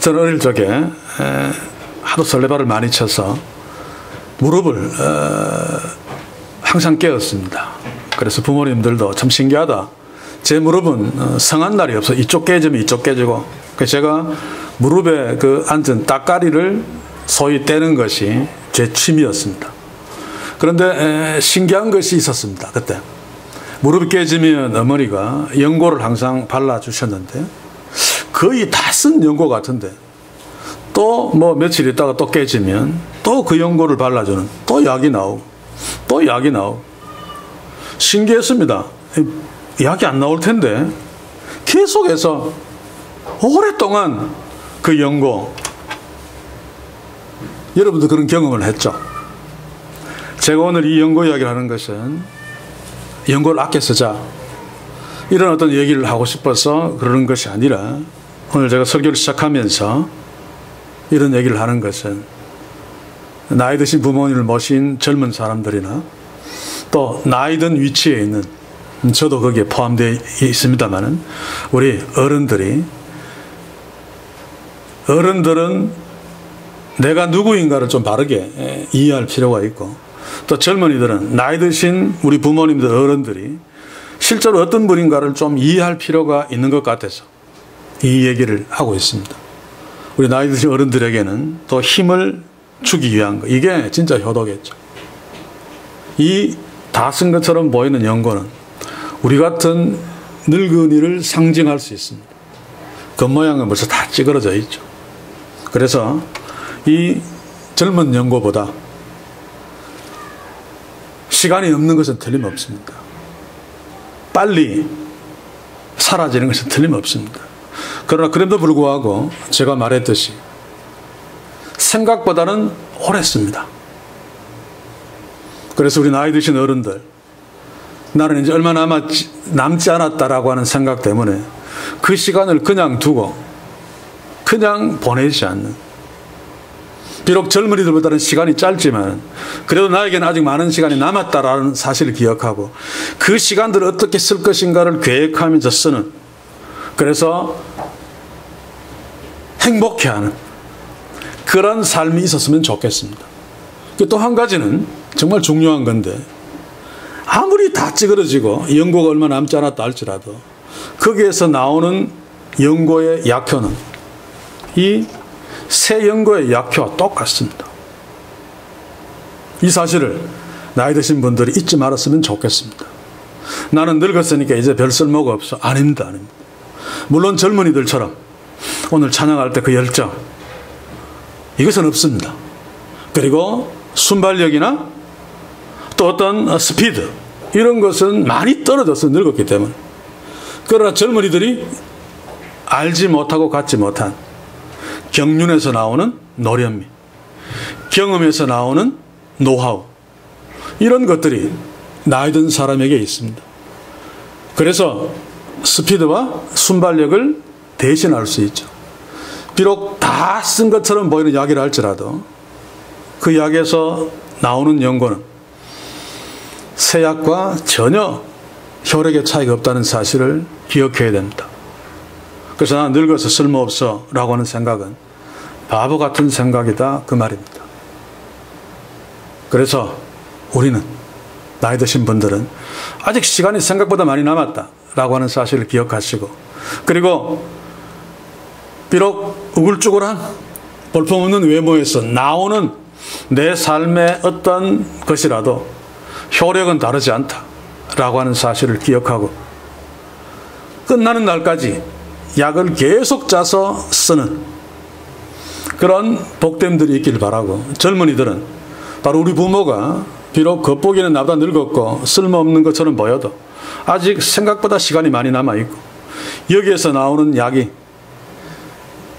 저는 어릴 적에 하도 설레발을 많이 쳐서 무릎을 항상 깨었습니다. 그래서 부모님들도 참 신기하다. 제 무릎은 성한 날이 없어. 이쪽 깨지면 이쪽 깨지고. 그래서 제가 무릎에 그 앉은 따까리를 소위 떼는 것이 제 취미였습니다. 그런데 신기한 것이 있었습니다. 그때 무릎이 깨지면 어머니가 연고를 항상 발라주셨는데 거의 다 쓴 연고 같은데 또 뭐 며칠 있다가 또 깨지면 또 그 연고를 발라주는 또 약이 나오고 또 약이 나오고 신기했습니다. 약이 안 나올 텐데 계속해서 오랫동안 그 연고, 여러분도 그런 경험을 했죠. 제가 오늘 이 연고 이야기를 하는 것은 연고를 아껴 쓰자 이런 어떤 얘기를 하고 싶어서 그러는 것이 아니라 오늘 제가 설교를 시작하면서 이런 얘기를 하는 것은 나이 드신 부모님을 모신 젊은 사람들이나 또 나이 든 위치에 있는, 저도 거기에 포함되어 있습니다만은 우리 어른들은 내가 누구인가를 좀 바르게 이해할 필요가 있고, 또 젊은이들은 나이 드신 우리 부모님들, 어른들이 실제로 어떤 분인가를 좀 이해할 필요가 있는 것 같아서 이 얘기를 하고 있습니다. 우리 나이 드신 어른들에게는 또 힘을 주기 위한 거, 이게 진짜 효도겠죠. 이 다 쓴 것처럼 보이는 연고는 우리 같은 늙은이를 상징할 수 있습니다. 겉모양은 벌써 다 찌그러져 있죠. 그래서 이 젊은 연고보다 시간이 없는 것은 틀림없습니다. 빨리 사라지는 것은 틀림없습니다. 그러나 그럼에도 불구하고 제가 말했듯이 생각보다는 오래 씁니다. 그래서 우리 나이 드신 어른들, 나는 이제 얼마 남지 않았다라고 하는 생각 때문에 그 시간을 그냥 두고 그냥 보내지 않는, 비록 젊은이들보다는 시간이 짧지만 그래도 나에게는 아직 많은 시간이 남았다라는 사실을 기억하고 그 시간들을 어떻게 쓸 것인가를 계획하면서 쓰는, 그래서 행복해하는 그런 삶이 있었으면 좋겠습니다. 또 한 가지는 정말 중요한 건데, 아무리 다 찌그러지고 연고가 얼마 남지 않았다 할지라도 거기에서 나오는 연고의 약효는 이 새 연고의 약효와 똑같습니다. 이 사실을 나이 드신 분들이 잊지 말았으면 좋겠습니다. 나는 늙었으니까 이제 별 쓸모가 없어. 아닙니다. 물론 젊은이들처럼 오늘 찬양할 때 그 열정, 이것은 없습니다. 그리고 순발력이나 또 어떤 스피드, 이런 것은 많이 떨어져서 늙었기 때문에. 그러나 젊은이들이 알지 못하고 갖지 못한 경륜에서 나오는 노련미, 경험에서 나오는 노하우, 이런 것들이 나이 든 사람에게 있습니다. 그래서 스피드와 순발력을 대신할 수 있죠. 비록 다 쓴 것처럼 보이는 약이라 할지라도 그 약에서 나오는 연고는 새 약과 전혀 효력의 차이가 없다는 사실을 기억해야 됩니다. 그래서 나는 늙어서 쓸모없어 라고 하는 생각은 바보 같은 생각이다, 그 말입니다. 그래서 우리는, 나이 드신 분들은 아직 시간이 생각보다 많이 남았다 라고 하는 사실을 기억하시고, 그리고 비록 우글쭈글한 볼품없는 외모에서 나오는 내 삶의 어떤 것이라도 효력은 다르지 않다 라고 하는 사실을 기억하고 끝나는 날까지 약을 계속 짜서 쓰는 그런 복됨들이 있길 바라고, 젊은이들은 바로 우리 부모가 비록 겉보기에는 나보다 늙었고 쓸모없는 것처럼 보여도 아직 생각보다 시간이 많이 남아있고, 여기에서 나오는 약이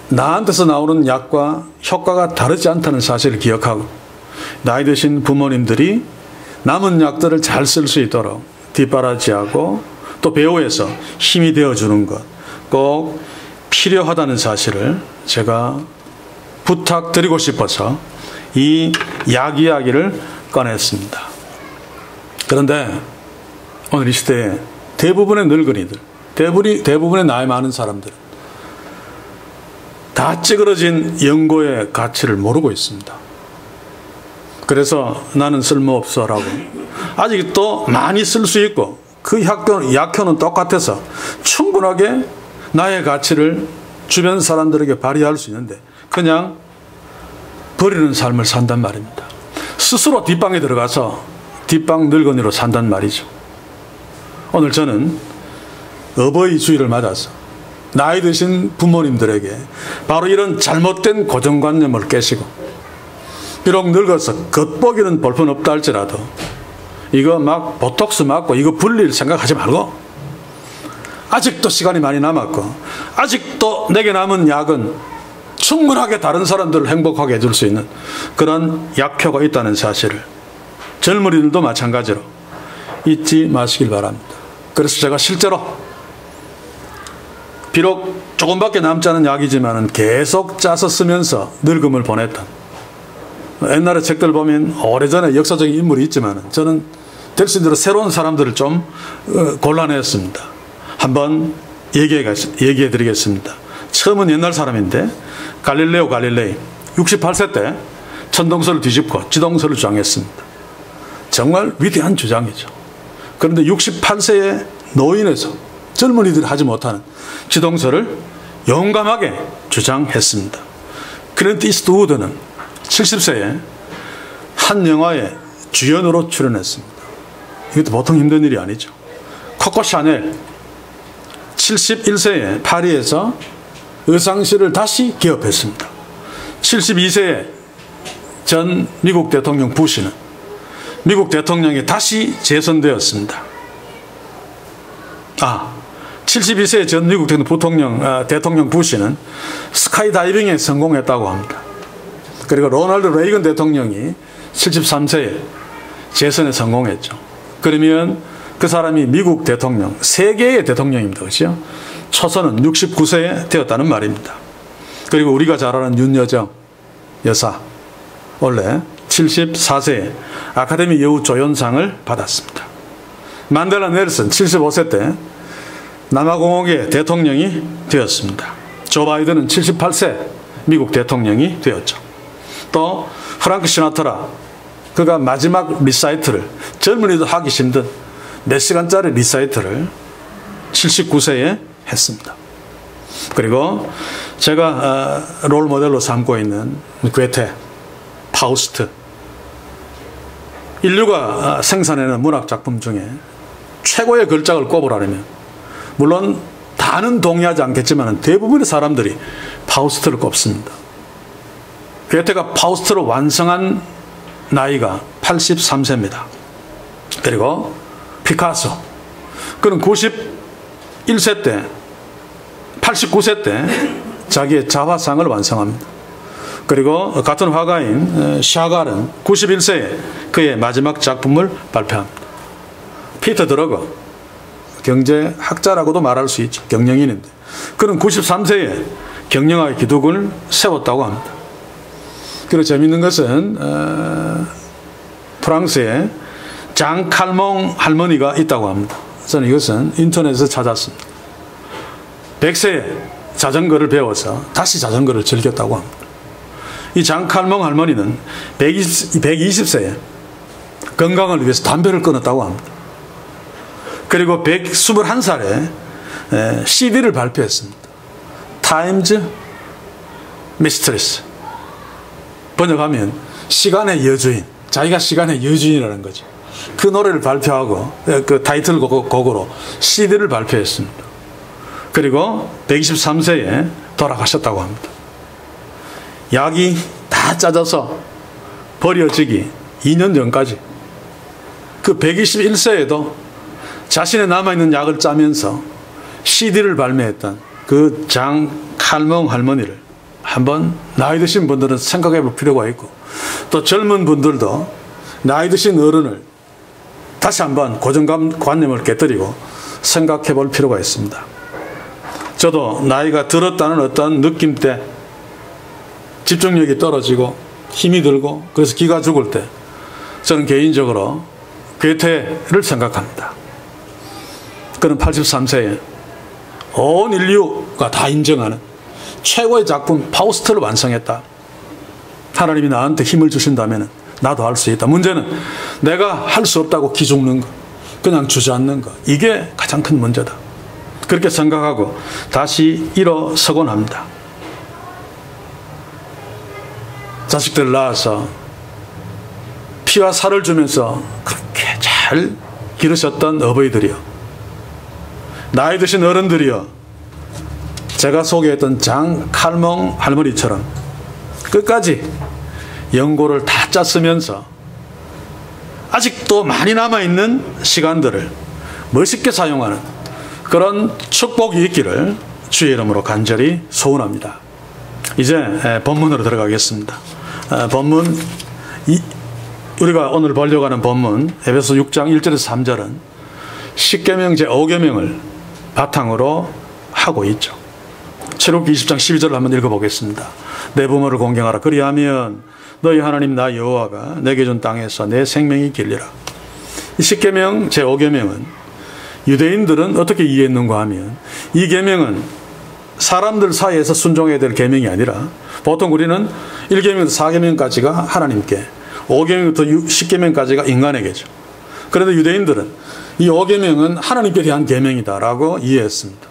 나한테서 나오는 약과 효과가 다르지 않다는 사실을 기억하고, 나이 드신 부모님들이 남은 약들을 잘 쓸 수 있도록 뒷바라지하고 또 배후에서 힘이 되어주는 것 꼭 필요하다는 사실을 제가 부탁드리고 싶어서 이 약 이야기를 꺼냈습니다. 그런데 오늘 이 시대에 대부분의 늙은이들, 대부분의 나이 많은 사람들, 다 찌그러진 연고의 가치를 모르고 있습니다. 그래서 나는 쓸모없어라고 아직도 많이 쓸 수 있고 그 약효는 똑같아서 충분하게 나의 가치를 주변 사람들에게 발휘할 수 있는데 그냥 버리는 삶을 산단 말입니다. 스스로 뒷방에 들어가서 뒷방 늙은이로 산단 말이죠. 오늘 저는 어버이 주일을 맞아서 나이 드신 부모님들에게 바로 이런 잘못된 고정관념을 깨시고 비록 늙어서 겉보기는 볼품 없다 할지라도 이거 막 보톡스 맞고 이거 불릴 생각하지 말고 아직도 시간이 많이 남았고 아직도 내게 남은 약은 충분하게 다른 사람들을 행복하게 해줄 수 있는 그런 약효가 있다는 사실을 젊은이들도 마찬가지로 잊지 마시길 바랍니다. 그래서 제가 실제로 비록 조금밖에 남지 않은 약이지만 계속 짜서 쓰면서 늙음을 보냈던 옛날에 책들 보면 오래전에 역사적인 인물이 있지만 저는 될 수 있는 대로 새로운 사람들을 좀 골라냈습니다. 한번 얘기해 드리겠습니다. 처음은 옛날 사람인데 갈릴레오 갈릴레이 68세 때 천동설을 뒤집고 지동설을 주장했습니다. 정말 위대한 주장이죠. 그런데 68세의 노인에서 젊은이들이 하지 못하는 지동설을 용감하게 주장했습니다. 클린트 이스트우드는 70세에 한 영화에 주연으로 출연했습니다. 이것도 보통 힘든 일이 아니죠. 코코 샤넬 71세에 파리에서 의상실을 다시 개업했습니다. 72세에 전 미국 대통령 부시는 미국 대통령이 다시 재선되었습니다. 72세의 전 미국 대통령 부시는 스카이다이빙에 성공했다고 합니다. 그리고 로널드 레이건 대통령이 73세에 재선에 성공했죠. 그러면 그 사람이 미국 대통령, 세계의 대통령입니다. 그렇죠? 초선은 69세에 되었다는 말입니다. 그리고 우리가 잘 아는 윤여정 여사, 원래 74세에 아카데미 여우조연상을 받았습니다. 만델라 넬슨 75세 때 남아공화국의 대통령이 되었습니다. 조 바이든은 78세 미국 대통령이 되었죠. 또 프랑크 시나트라, 그가 마지막 리사이트를 젊은이도 하기 힘든 몇 시간짜리 리사이트를 79세에 했습니다. 그리고 제가 롤 모델로 삼고 있는 괴테, 파우스트, 인류가 생산해낸 문학 작품 중에 최고의 걸작을 꼽으라면 물론 다는 동의하지 않겠지만 대부분의 사람들이 파우스트를 꼽습니다. 괴테가 파우스트를 완성한 나이가 83세입니다. 그리고 피카소, 그는 91세 때 89세 때 자기의 자화상을 완성합니다. 그리고 같은 화가인 샤갈은 91세에 그의 마지막 작품을 발표합니다. 피터 드러거, 경제학자라고도 말할 수 있죠. 경영인인데 그는 93세에 경영학의 기둥을 세웠다고 합니다. 그리고 재미있는 것은 프랑스에 장 칼몽 할머니가 있다고 합니다. 저는 이것은 인터넷에서 찾았습니다. 100세에 자전거를 배워서 다시 자전거를 즐겼다고 합니다. 이 장 칼몽 할머니는 120세에 건강을 위해서 담배를 끊었다고 합니다. 그리고 121살에 CD를 발표했습니다. 타임즈 미스트리스, 번역하면 시간의 여주인, 자기가 시간의 여주인이라는 거죠. 그 노래를 발표하고 그 타이틀곡으로 CD를 발표했습니다. 그리고 123세에 돌아가셨다고 합니다. 약이 다 짜져서 버려지기 2년 전까지 그 121세에도 자신의 남아있는 약을 짜면서 CD를 발매했던 그 장 칼몽 할머니를 한번 나이 드신 분들은 생각해 볼 필요가 있고 또 젊은 분들도 나이 드신 어른을 다시 한번 고정관념을 깨뜨리고 생각해 볼 필요가 있습니다. 저도 나이가 들었다는 어떤 느낌 때 집중력이 떨어지고 힘이 들고 그래서 기가 죽을 때 저는 개인적으로 괴테를 생각합니다. 그는 83세에 온 인류가 다 인정하는 최고의 작품 파우스트를 완성했다. 하나님이 나한테 힘을 주신다면 나도 할 수 있다. 문제는 내가 할 수 없다고 기죽는 거, 그냥 주저앉는 거, 이게 가장 큰 문제다. 그렇게 생각하고 다시 일어서곤 합니다. 자식들 낳아서 피와 살을 주면서 그렇게 잘 기르셨던 어버이들이요, 나이 드신 어른들이요, 제가 소개했던 장 칼몽 할머니처럼 끝까지 연고를 다 짰으면서 아직도 많이 남아있는 시간들을 멋있게 사용하는 그런 축복이 있기를 주의 이름으로 간절히 소원합니다. 이제 본문으로 들어가겠습니다. 본문, 우리가 오늘 보려고 하는 본문 에베소 6장 1절에서 3절은 십계명 제5계명을 바탕으로 하고 있죠. 출애굽기 20장 12절을 한번 읽어보겠습니다. 내 부모를 공경하라. 그리하면 너희 하나님 나 여호와가 내게 준 땅에서 내 생명이 길리라. 이 십계명 제5계명은 유대인들은 어떻게 이해했는가 하면, 이 계명은 사람들 사이에서 순종해야 될 계명이 아니라, 보통 우리는 1계명부터 4계명까지가 하나님께, 5계명부터 10계명까지가 인간에게죠. 그런데 유대인들은 이 5계명은 하나님께 대한 계명이다라고 이해했습니다.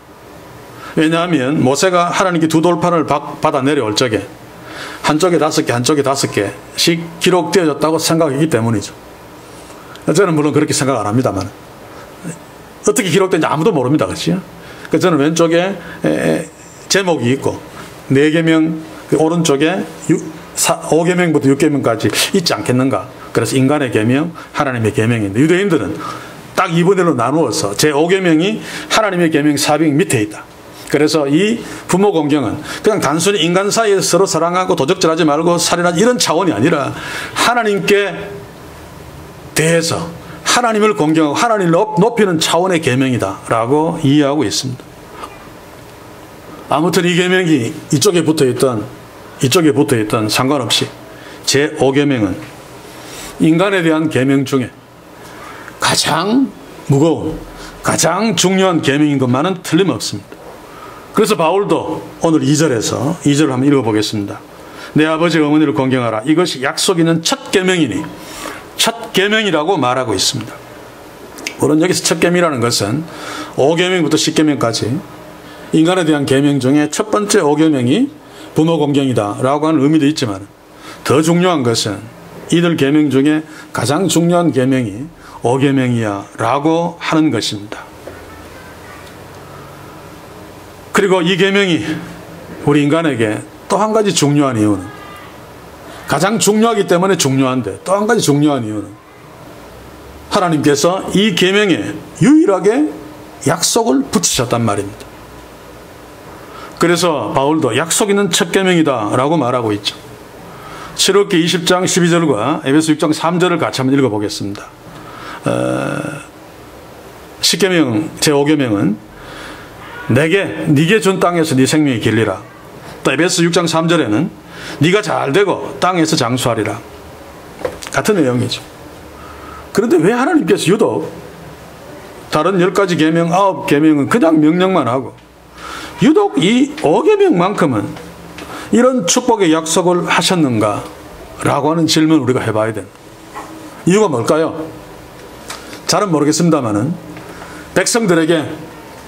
왜냐하면 모세가 하나님께 두 돌판을 받아 내려올 적에 한쪽에 5개, 한쪽에 5개씩 기록되어졌다고 생각했기 때문이죠. 저는 물론 그렇게 생각 안 합니다만, 어떻게 기록된지 아무도 모릅니다. 그렇죠? 그래서 저는 왼쪽에 제목이 있고 4계명 오른쪽에 5계명부터 6계명까지 있지 않겠는가. 그래서 인간의 계명, 하나님의 계명인데, 유대인들은 딱 2분의1로 나누어서 제5계명이 하나님의 계명 400 밑에 있다. 그래서 이 부모 공경은 그냥 단순히 인간 사이에서 서로 사랑하고 도적질하지 말고 살인하지 이런 차원이 아니라, 하나님께 대해서 하나님을 공경하고 하나님을 높이는 차원의 계명이다라고 이해하고 있습니다. 아무튼 이 계명이 이쪽에 붙어있던 상관없이 제5계명은 인간에 대한 계명 중에 가장 무거운, 가장 중요한 계명인 것만은 틀림없습니다. 그래서 바울도 오늘 2절을 한번 읽어보겠습니다. 내 아버지 어머니를 공경하라. 이것이 약속 있는 첫 계명이니, 첫 계명이라고 말하고 있습니다. 물론 여기서 첫 계명이라는 것은 5계명부터 10계명까지 인간에 대한 계명 중에 첫 번째 5계명이 부모 공경이다라고 하는 의미도 있지만, 더 중요한 것은 이들 계명 중에 가장 중요한 계명이 5계명이야라고 하는 것입니다. 그리고 이 계명이 우리 인간에게 또 한 가지 중요한 이유는, 가장 중요하기 때문에 중요한데 또 한 가지 중요한 이유는, 하나님께서 이 계명에 유일하게 약속을 붙이셨단 말입니다. 그래서 바울도 약속 있는 첫 계명이다 라고 말하고 있죠. 출애굽기 20장 12절과 에베소 6장 3절을 같이 한번 읽어보겠습니다. 10계명 제5계명은 네게 준 땅에서 네 생명이 길리라. 또 에베소 6장 3절에는 네가 잘되고 땅에서 장수하리라. 같은 내용이죠. 그런데 왜 하나님께서 유독 다른 10가지 계명, 9계명은 그냥 명령만 하고 유독 이 5계명만큼은 이런 축복의 약속을 하셨는가 라고 하는 질문을 우리가 해봐야 됩니다. 이유가 뭘까요? 잘은 모르겠습니다만은 백성들에게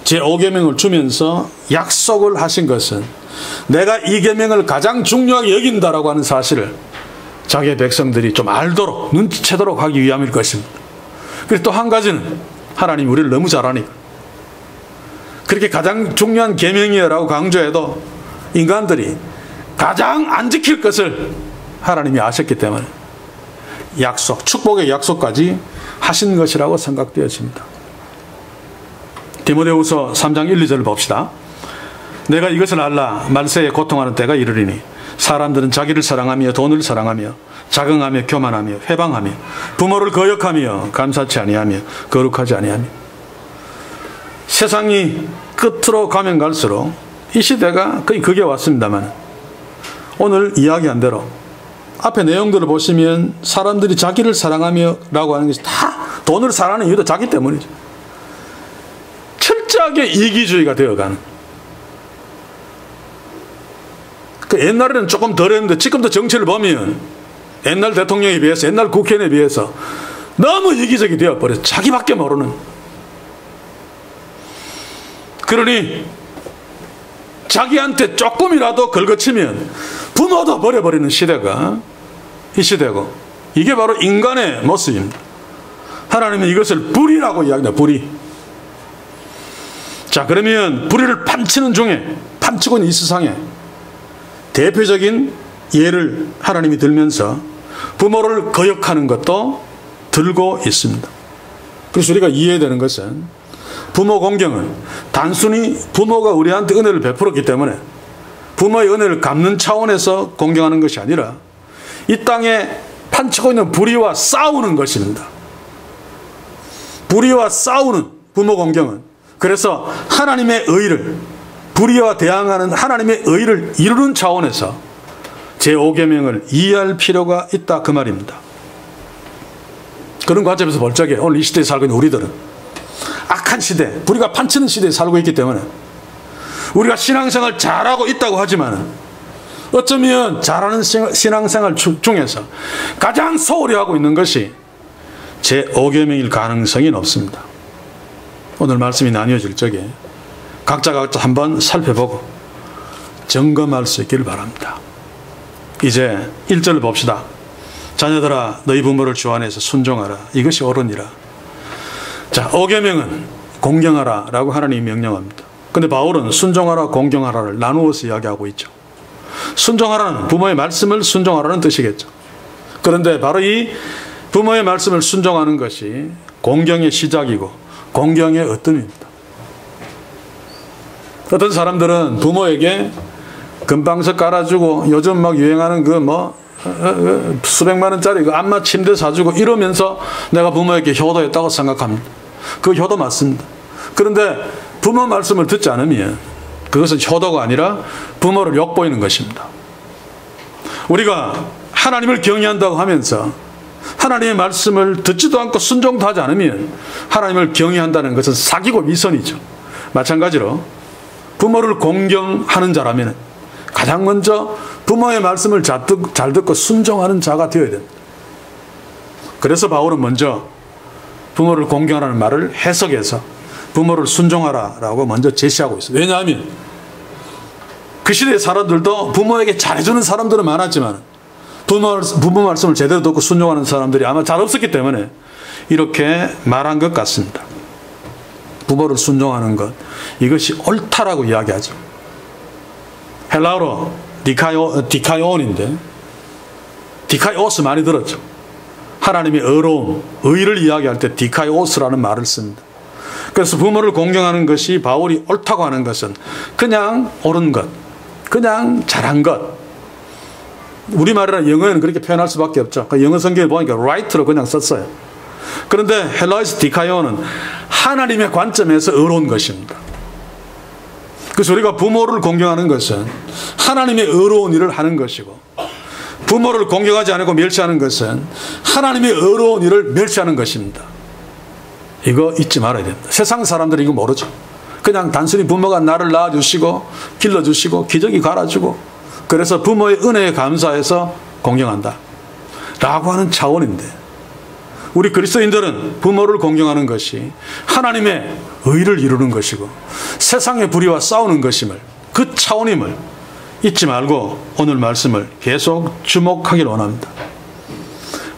제5계명을 주면서 약속을 하신 것은 내가 이 계명을 가장 중요하게 여긴다라고 하는 사실을 자기의 백성들이 좀 알도록, 눈치채도록 하기 위함일 것입니다. 그리고 또 한 가지는 하나님이 우리를 너무 잘 아니까 그렇게 가장 중요한 계명이라고 강조해도 인간들이 가장 안 지킬 것을 하나님이 아셨기 때문에 약속, 축복의 약속까지 하신 것이라고 생각되어집니다. 디모데후서 3장 1, 2절을 봅시다. 내가 이것을 알라. 말세에 고통하는 때가 이르리니 사람들은 자기를 사랑하며 돈을 사랑하며 자긍하며 교만하며 회방하며 부모를 거역하며 감사치 아니하며 거룩하지 아니하며. 세상이 끝으로 가면 갈수록 이 시대가 거의 그게 왔습니다만, 오늘 이야기한 대로 앞에 내용들을 보시면 사람들이 자기를 사랑하며 라고 하는 것이 다 돈을 사랑하는 이유도 자기 때문이죠. 철저하게 이기주의가 되어가는, 그 옛날에는 조금 덜했는데 지금도 정치를 보면 옛날 대통령에 비해서 옛날 국회의원에 비해서 너무 이기적이 되어버려. 자기밖에 모르는. 그러니 자기한테 조금이라도 걸거치면 부모도 버려버리는 시대가 이 시대고, 이게 바로 인간의 모습입니다. 하나님은 이것을 불의라고 이야기합니다. 불의. 자, 그러면 불의를 판치는 중에, 판치고 있는 이 세상에 대표적인 예를 하나님이 들면서 부모를 거역하는 것도 들고 있습니다. 그래서 우리가 이해되는 것은 부모 공경은 단순히 부모가 우리한테 은혜를 베풀었기 때문에 부모의 은혜를 갚는 차원에서 공경하는 것이 아니라 이 땅에 판치고 있는 불의와 싸우는 것입니다. 불의와 싸우는 부모 공경은, 그래서 하나님의 의를, 불의와 대항하는 하나님의 의를 이루는 차원에서 제5계명을 이해할 필요가 있다, 그 말입니다. 그런 관점에서 볼 적에 오늘 이 시대에 살고 있는 우리들은 악한 시대, 불의가 판치는 시대에 살고 있기 때문에 우리가 신앙생활 잘하고 있다고 하지만 어쩌면 잘하는 신앙생활 중에서 가장 소홀히 하고 있는 것이 제5계명일 가능성이 높습니다. 오늘 말씀이 나뉘어질 적에 각자 한번 살펴보고 점검할 수 있기를 바랍니다. 이제 1절을 봅시다. 자녀들아 너희 부모를 주 안에서 순종하라. 이것이 옳으니라. 자, 5계명은 공경하라 라고 하나님이 명령합니다. 근데 바울은 순종하라, 공경하라를 나누어서 이야기하고 있죠. 순종하라는 부모의 말씀을 순종하라는 뜻이겠죠. 그런데 바로 이 부모의 말씀을 순종하는 것이 공경의 시작이고 공경의 으뜸입니다. 어떤 사람들은 부모에게 금방석 깔아주고 요즘 막 유행하는 수백만 원짜리 안마 침대 사주고 이러면서 내가 부모에게 효도했다고 생각합니다. 그 효도 맞습니다. 그런데 부모 말씀을 듣지 않으면 그것은 효도가 아니라 부모를 욕보이는 것입니다. 우리가 하나님을 경외한다고 하면서 하나님의 말씀을 듣지도 않고 순종도 하지 않으면 하나님을 경외한다는 것은 사기고 위선이죠. 마찬가지로 부모를 공경하는 자라면 가장 먼저 부모의 말씀을 잘 듣고 순종하는 자가 되어야 됩니다. 그래서 바울은 먼저 부모를 공경하라는 말을 해석해서 부모를 순종하라라고 먼저 제시하고 있어요. 왜냐하면 그 시대의 사람들도 부모에게 잘해주는 사람들은 많았지만 부모 말씀을 제대로 듣고 순종하는 사람들이 아마 잘 없었기 때문에 이렇게 말한 것 같습니다. 부모를 순종하는 것, 이것이 옳다라고 이야기하죠. 헬라어로 디카이온인데 디카이오스 많이 들었죠. 하나님의 의로움, 의를 이야기할 때 디카이오스라는 말을 씁니다. 그래서 부모를 공경하는 것이 바울이 옳다고 하는 것은 그냥 옳은 것, 그냥 잘한 것. 우리말이나 영어에는 그렇게 표현할 수밖에 없죠. 영어 성경에 보니까 right로 그냥 썼어요. 그런데 헬라어에서 디카이온은 하나님의 관점에서 의로운 것입니다. 그래서 우리가 부모를 공경하는 것은 하나님의 의로운 일을 하는 것이고, 부모를 공경하지 않고 멸시하는 것은 하나님의 의로운 일을 멸시하는 것입니다. 이거 잊지 말아야 됩니다. 세상 사람들이 이거 모르죠. 그냥 단순히 부모가 나를 낳아주시고 길러주시고 기저귀 갈아주고 그래서 부모의 은혜에 감사해서 공경한다 라고 하는 차원인데, 우리 그리스도인들은 부모를 공경하는 것이 하나님의 의를 이루는 것이고 세상의 불의와 싸우는 것임을, 그 차원임을 잊지 말고 오늘 말씀을 계속 주목하기를 원합니다.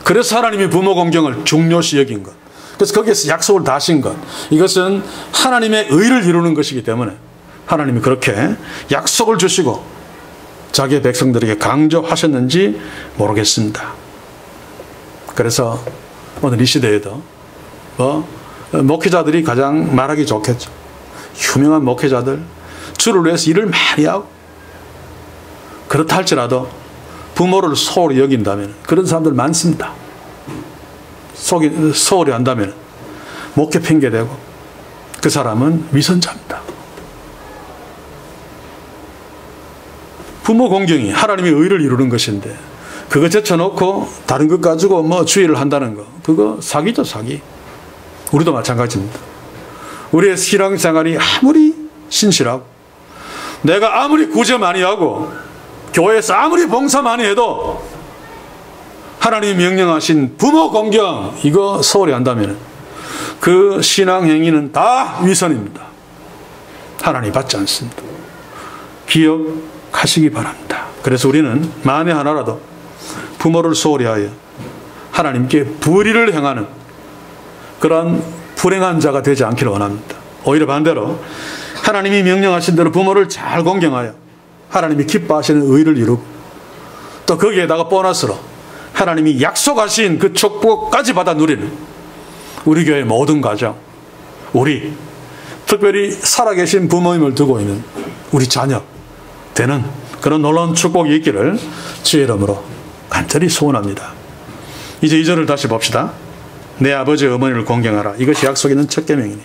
그래서 하나님이 부모 공경을 중요시 여긴 것, 그래서 거기에서 약속을 다 하신 것, 이것은 하나님의 의를 이루는 것이기 때문에 하나님이 그렇게 약속을 주시고 자기의 백성들에게 강조하셨는지 모르겠습니다. 그래서 오늘 이 시대에도 목회자들이 가장 말하기 좋겠죠. 유명한 목회자들, 주를 위해서 일을 많이 하고, 그렇다 할지라도 부모를 소홀히 여긴다면 그런 사람들 많습니다. 소홀히 한다면 목회 핑계대고 그 사람은 위선자입니다. 부모 공경이 하나님의 의를 이루는 것인데 그거 제쳐놓고 다른 것 가지고 주의를 한다는 거, 그거 사기죠, 사기. 우리도 마찬가지입니다. 우리의 신앙생활이 아무리 신실하고 내가 아무리 구제 많이 하고 교회에서 아무리 봉사 많이 해도 하나님이 명령하신 부모 공경 이거 소홀히 한다면 그 신앙 행위는 다 위선입니다. 하나님 받지 않습니다. 기억하시기 바랍니다. 그래서 우리는 만에 하나라도 부모를 소홀히 하여 하나님께 불의를 행하는 그러한 불행한 자가 되지 않기를 원합니다. 오히려 반대로 하나님이 명령하신 대로 부모를 잘 공경하여 하나님이 기뻐하시는 의를 이루고 또 거기에다가 보너스로 하나님이 약속하신 그 축복까지 받아 누리는 우리 교회 모든 가정, 우리 특별히 살아계신 부모님을 두고 있는 우리 자녀 되는 그런 놀라운 축복이 있기를 주의 이름으로 간절히 소원합니다. 이제 2절을 다시 봅시다. 내 아버지 어머니를 공경하라. 이것이 약속 있는 첫 계명이니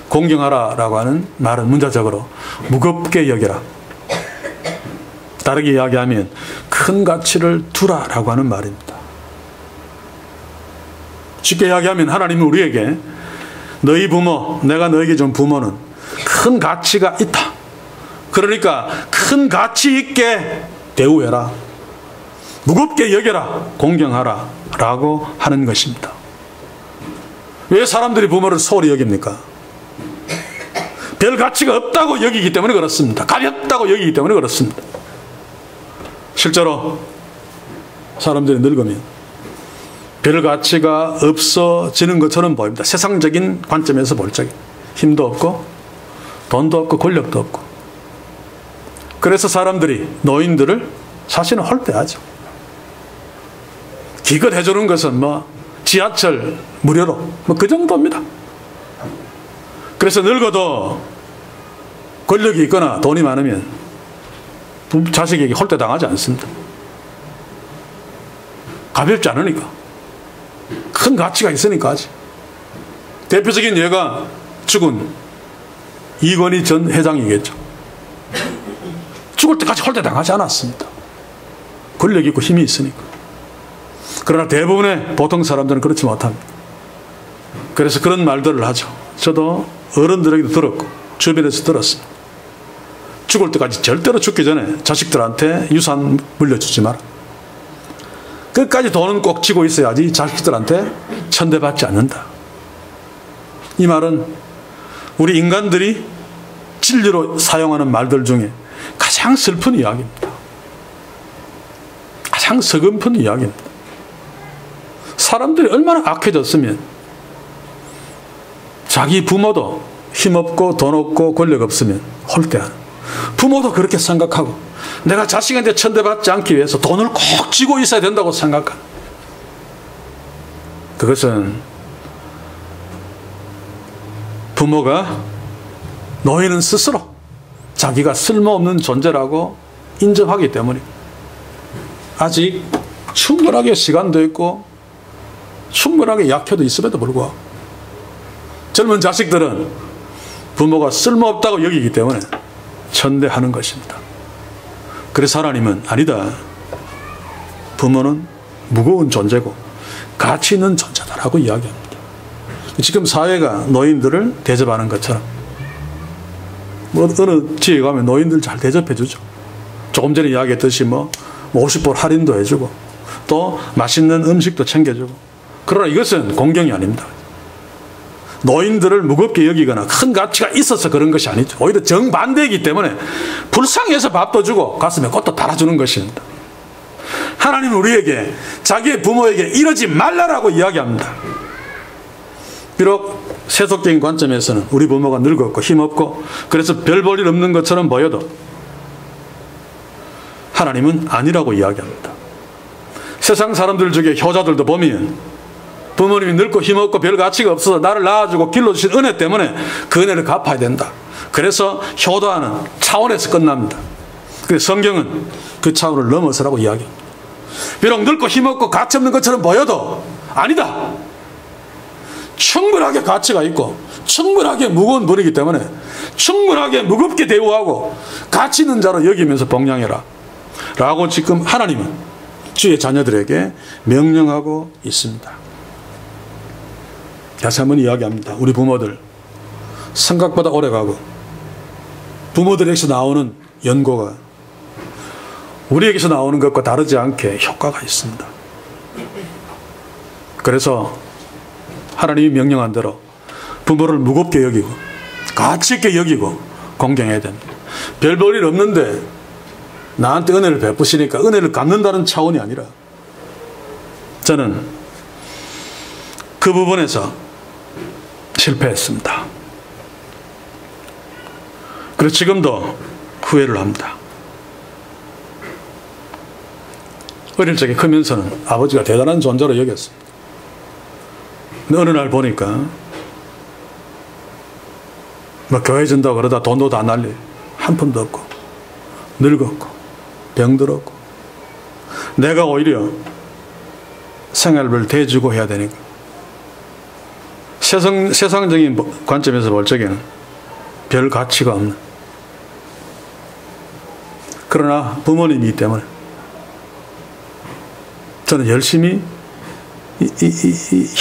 공경하라 라고 하는 말은 문자적으로 무겁게 여겨라. 다르게 이야기하면 큰 가치를 두라 라고 하는 말입니다. 쉽게 이야기하면 하나님은 우리에게 너희 부모, 내가 너에게 준 부모는 큰 가치가 있다. 그러니까 큰 가치 있게 대우해라. 무겁게 여겨라. 공경하라 라고 하는 것입니다. 왜 사람들이 부모를 소홀히 여깁니까? 별 가치가 없다고 여기기 때문에 그렇습니다. 가볍다고 여기기 때문에 그렇습니다. 실제로 사람들이 늙으면 별 가치가 없어지는 것처럼 보입니다. 세상적인 관점에서 볼 적에 힘도 없고 돈도 없고 권력도 없고. 그래서 사람들이 노인들을 사실은 홀대하죠. 기껏 해주는 것은 뭐 지하철 무료로 뭐 그 정도입니다. 그래서 늙어도 권력이 있거나 돈이 많으면 자식에게 홀대당하지 않습니다. 가볍지 않으니까. 큰 가치가 있으니까 하지. 대표적인 예가 죽은 이건희 전 회장이겠죠. 죽을 때까지 홀대당하지 않았습니다. 권력이 있고 힘이 있으니까. 그러나 대부분의 보통 사람들은 그렇지 못합니다. 그래서 그런 말들을 하죠. 저도 어른들에게도 들었고 주변에서 들었습니다. 죽을 때까지 절대로 죽기 전에 자식들한테 유산 물려주지 마라. 끝까지 돈은 꼭 쥐고 있어야지 자식들한테 천대받지 않는다. 이 말은 우리 인간들이 진리로 사용하는 말들 중에 가장 슬픈 이야기입니다. 가장 서글픈 이야기입니다. 사람들이 얼마나 악해졌으면 자기 부모도 힘없고 돈 없고 권력 없으면 홀대하는, 부모도 그렇게 생각하고 내가 자식한테 천대받지 않기 위해서 돈을 꼭 쥐고 있어야 된다고 생각하는, 그것은 부모가 노인은 스스로 자기가 쓸모없는 존재라고 인정하기 때문에 아직 충분하게 시간도 있고 충분하게 약효도 있음에도 불구하고 젊은 자식들은 부모가 쓸모없다고 여기기 때문에 천대하는 것입니다. 그래서 하나님은 아니다. 부모는 무거운 존재고 가치 있는 존재다라고 이야기합니다. 지금 사회가 노인들을 대접하는 것처럼 뭐 어느 지역에 가면 노인들 잘 대접해 주죠. 조금 전에 이야기했듯이 뭐 50% 할인도 해주고 또 맛있는 음식도 챙겨주고. 그러나 이것은 공경이 아닙니다. 노인들을 무겁게 여기거나 큰 가치가 있어서 그런 것이 아니죠. 오히려 정반대이기 때문에 불쌍해서 밥도 주고 가슴에 꽃도 달아주는 것입니다. 하나님은 우리에게 자기의 부모에게 이러지 말라라고 이야기합니다. 비록 세속적인 관점에서는 우리 부모가 늙었고 힘없고 그래서 별 볼 일 없는 것처럼 보여도 하나님은 아니라고 이야기합니다. 세상 사람들 중에 효자들도 보면 부모님이 늙고 힘없고 별 가치가 없어서 나를 낳아주고 길러주신 은혜 때문에 그 은혜를 갚아야 된다. 그래서 효도하는 차원에서 끝납니다. 그래서 성경은 그 차원을 넘어서라고 이야기합니다. 비록 늙고 힘없고 가치 없는 것처럼 보여도 아니다. 충분하게 가치가 있고 충분하게 무거운 분이기 때문에 충분하게 무겁게 대우하고 가치 있는 자로 여기면서 봉양해라 라고 지금 하나님은 주의 자녀들에게 명령하고 있습니다. 다시 한번 이야기합니다. 우리 부모들 생각보다 오래가고 부모들에게서 나오는 연고가 우리에게서 나오는 것과 다르지 않게 효과가 있습니다. 그래서 하나님이 명령한 대로 부모를 무겁게 여기고 가치 있게 여기고 공경해야 됩니다. 별 볼 일 없는데 나한테 은혜를 베푸시니까 은혜를 갚는다는 차원이 아니라 저는 그 부분에서 실패했습니다. 그래서 지금도 후회를 합니다. 어릴 적에 크면서는 아버지가 대단한 존재로 여겼습니다. 근데 어느 날 보니까 뭐 교회 준다고 그러다 돈도 다 날려 한 푼도 없고 늙었고 병들었고 내가 오히려 생활을 대주고 해야 되니까 세상적인 관점에서 볼 적에는 별 가치가 없는, 그러나 부모님이기 때문에 저는 열심히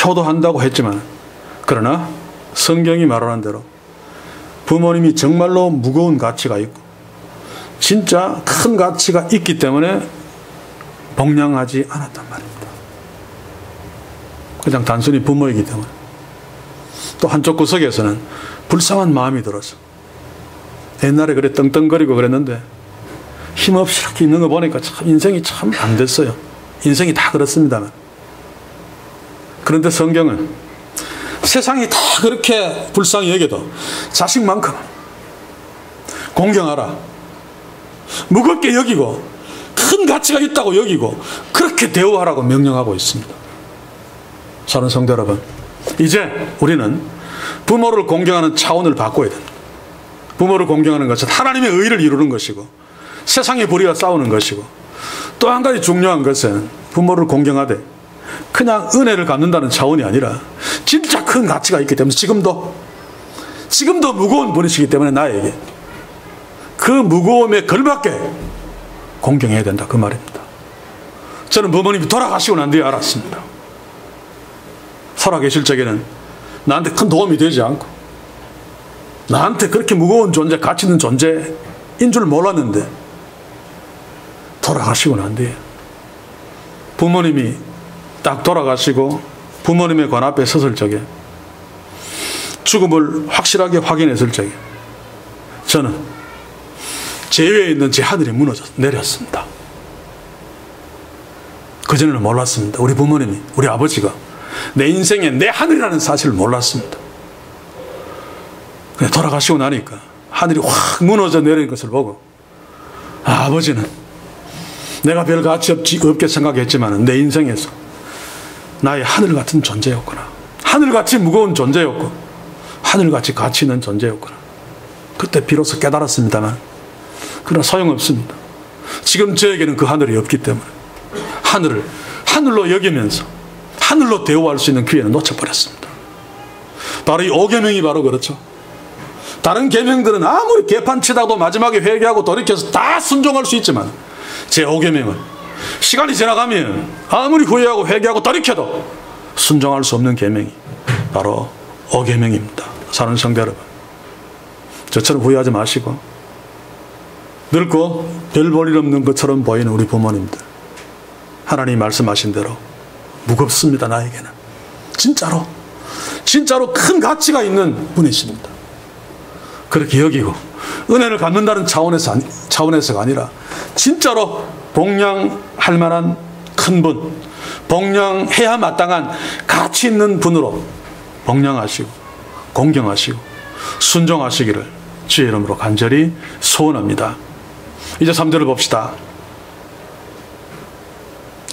효도한다고 했지만, 그러나 성경이 말하는 대로 부모님이 정말로 무거운 가치가 있고 진짜 큰 가치가 있기 때문에 복양하지 않았단 말입니다. 그냥 단순히 부모이기 때문에. 또 한쪽 구석에서는 불쌍한 마음이 들어서 옛날에 그래 떵떵거리고 그랬는데 힘없이 이렇게 있는 거 보니까 참 인생이 참 안 됐어요. 인생이 다 그렇습니다만. 그런데 성경은 세상이 다 그렇게 불쌍히 여겨도 자식만큼 공경하라, 무겁게 여기고 큰 가치가 있다고 여기고 그렇게 대우하라고 명령하고 있습니다. 사랑하는 성도 여러분, 이제 우리는 부모를 공경하는 차원을 바꿔야 됩니다. 부모를 공경하는 것은 하나님의 의를 이루는 것이고 세상의 불의와 싸우는 것이고, 또 한 가지 중요한 것은 부모를 공경하되 그냥 은혜를 갚는다는 차원이 아니라 진짜 큰 가치가 있기 때문에 지금도 무거운 분이시기 때문에 나에게 그 무거움에 걸맞게 공경해야 된다, 그 말입니다. 저는 부모님이 돌아가시고 난 뒤에 알았습니다. 살아계실 적에는 나한테 큰 도움이 되지 않고 나한테 그렇게 무거운 존재, 가치 있는 존재인 줄 몰랐는데 돌아가시고 난 뒤에 부모님이 딱 돌아가시고 부모님의 관 앞에 섰을 적에, 죽음을 확실하게 확인했을 적에 저는 제 위에 있는 제 하늘이 무너져 내렸습니다. 그전에는 몰랐습니다. 우리 부모님이, 우리 아버지가 내 인생에 내 하늘이라는 사실을 몰랐습니다. 돌아가시고 나니까 하늘이 확 무너져 내리는 것을 보고, 아, 아버지는 내가 별 가치 없게 생각했지만 내 인생에서 나의 하늘 같은 존재였구나, 하늘같이 무거운 존재였고 하늘같이 가치 있는 존재였구나. 그때 비로소 깨달았습니다만 그러나 소용없습니다. 지금 저에게는 그 하늘이 없기 때문에 하늘을 하늘로 여기면서 하늘로 대우할 수 있는 기회는 놓쳐버렸습니다. 바로 이 5계명이 바로 그렇죠. 다른 계명들은 아무리 개판치다도 마지막에 회개하고 돌이켜서 다 순종할 수 있지만 제 5계명은 시간이 지나가면 아무리 후회하고 회개하고 돌이켜도 순종할 수 없는 계명이 바로 5계명입니다. 사랑하는 성도 여러분, 저처럼 후회하지 마시고 늙고 별 볼 일 없는 것처럼 보이는 우리 부모님들, 하나님이 말씀하신 대로 무겁습니다. 나에게는 진짜로 큰 가치가 있는 분이십니다. 그렇게 여기고 은혜를 갚는다는 차원에서가 아니라 진짜로 복양할 만한 큰 분, 복양해야 마땅한 가치 있는 분으로 복양하시고 공경하시고 순종하시기를 주의 이름으로 간절히 소원합니다. 이제 3절을 봅시다.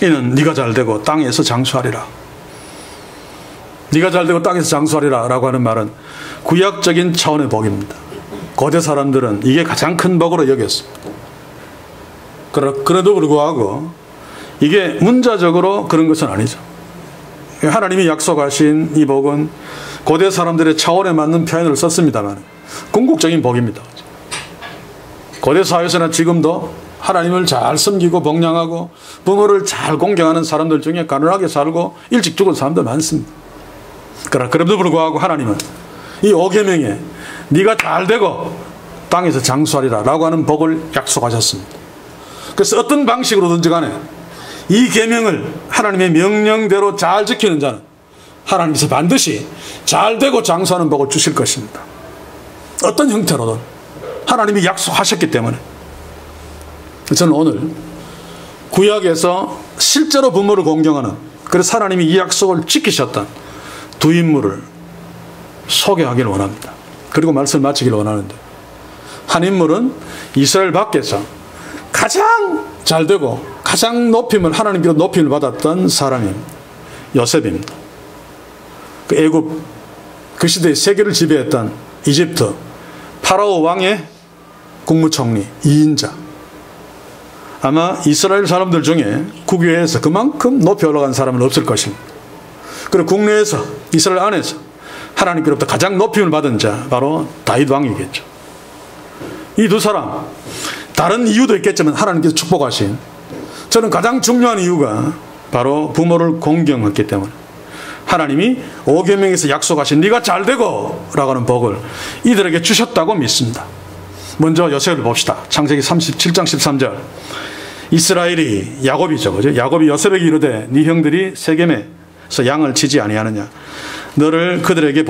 이는 네가 잘되고 땅에서 장수하리라. 네가 잘되고 땅에서 장수하리라 라고 하는 말은 구약적인 차원의 복입니다. 고대 사람들은 이게 가장 큰 복으로 여겼습니다. 그래도 불구하고 이게 문자적으로 그런 것은 아니죠. 하나님이 약속하신 이 복은 고대 사람들의 차원에 맞는 표현을 썼습니다만 궁극적인 복입니다. 고대 사회에서나 지금도 하나님을 잘 섬기고 복양하고 부모를 잘 공경하는 사람들 중에 가난하게 살고 일찍 죽은 사람들 많습니다. 그럼에도 불구하고 하나님은 이 5계명에 네가 잘되고 땅에서 장수하리라 라고 하는 복을 약속하셨습니다. 그래서 어떤 방식으로든지 간에 이 계명을 하나님의 명령대로 잘 지키는 자는 하나님께서 반드시 잘 되고 장수하는 복을 주실 것입니다. 어떤 형태로든 하나님이 약속하셨기 때문에. 저는 오늘 구약에서 실제로 부모를 공경하는, 그래서 하나님이 이 약속을 지키셨던 두 인물을 소개하기를 원합니다. 그리고 말씀을 마치기를 원하는데, 한 인물은 이스라엘 밖에서 가장 잘되고 가장 하나님께로 높임을 받았던 사람입니다. 요셉입니다. 그 애굽, 그 시대의 세계를 지배했던 이집트 파라오 왕의 국무총리 2인자. 아마 이스라엘 사람들 중에 국외에서 그만큼 높이 올라간 사람은 없을 것입니다. 그리고 국내에서, 이스라엘 안에서 하나님께로부터 가장 높임을 받은 자, 바로 다윗 왕이겠죠. 이 두 사람, 다른 이유도 있겠지만 하나님께서 축복하신, 저는 가장 중요한 이유가 바로 부모를 공경했기 때문에 하나님이 오계명에서 약속하신 네가 잘되고 라고 하는 복을 이들에게 주셨다고 믿습니다. 먼저 요셉을 봅시다. 창세기 37장 13절. 이스라엘이, 야곱이죠, 그죠? 야곱이 요셉에게 이르되 네 형들이 세겜에서 양을 치지 아니하느냐, 너를 그들에게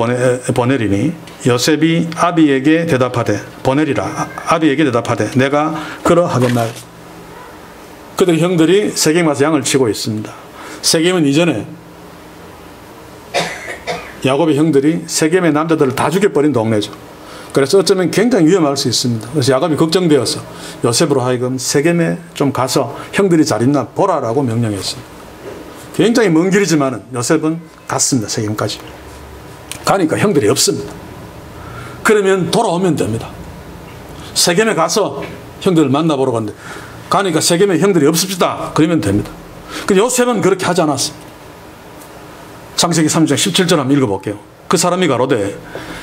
보내리니 요셉이 아비에게 대답하되, 보내리라, 아비에게 대답하되 내가 그러하겠나요. 그들 형들이 세겜 와서 양을 치고 있습니다. 세겜은 이전에 야곱의 형들이 세겜의 남자들을 다 죽여버린 동네죠. 그래서 어쩌면 굉장히 위험할 수 있습니다. 그래서 야곱이 걱정되어서 요셉으로 하여금 세겜에 좀 가서 형들이 잘 있나 보라라고 명령했습니다. 굉장히 먼 길이지만 요셉은 갔습니다. 세겜까지. 가니까 형들이 없습니다. 그러면 돌아오면 됩니다. 세겜에 가서 형들을 만나보러 갔는데, 가니까 세겜에 형들이 없읍시다. 그러면 됩니다. 근데 요셉은 그렇게 하지 않았습니다. 창세기 3장 17절 한번 읽어볼게요. 그 사람이 가로되,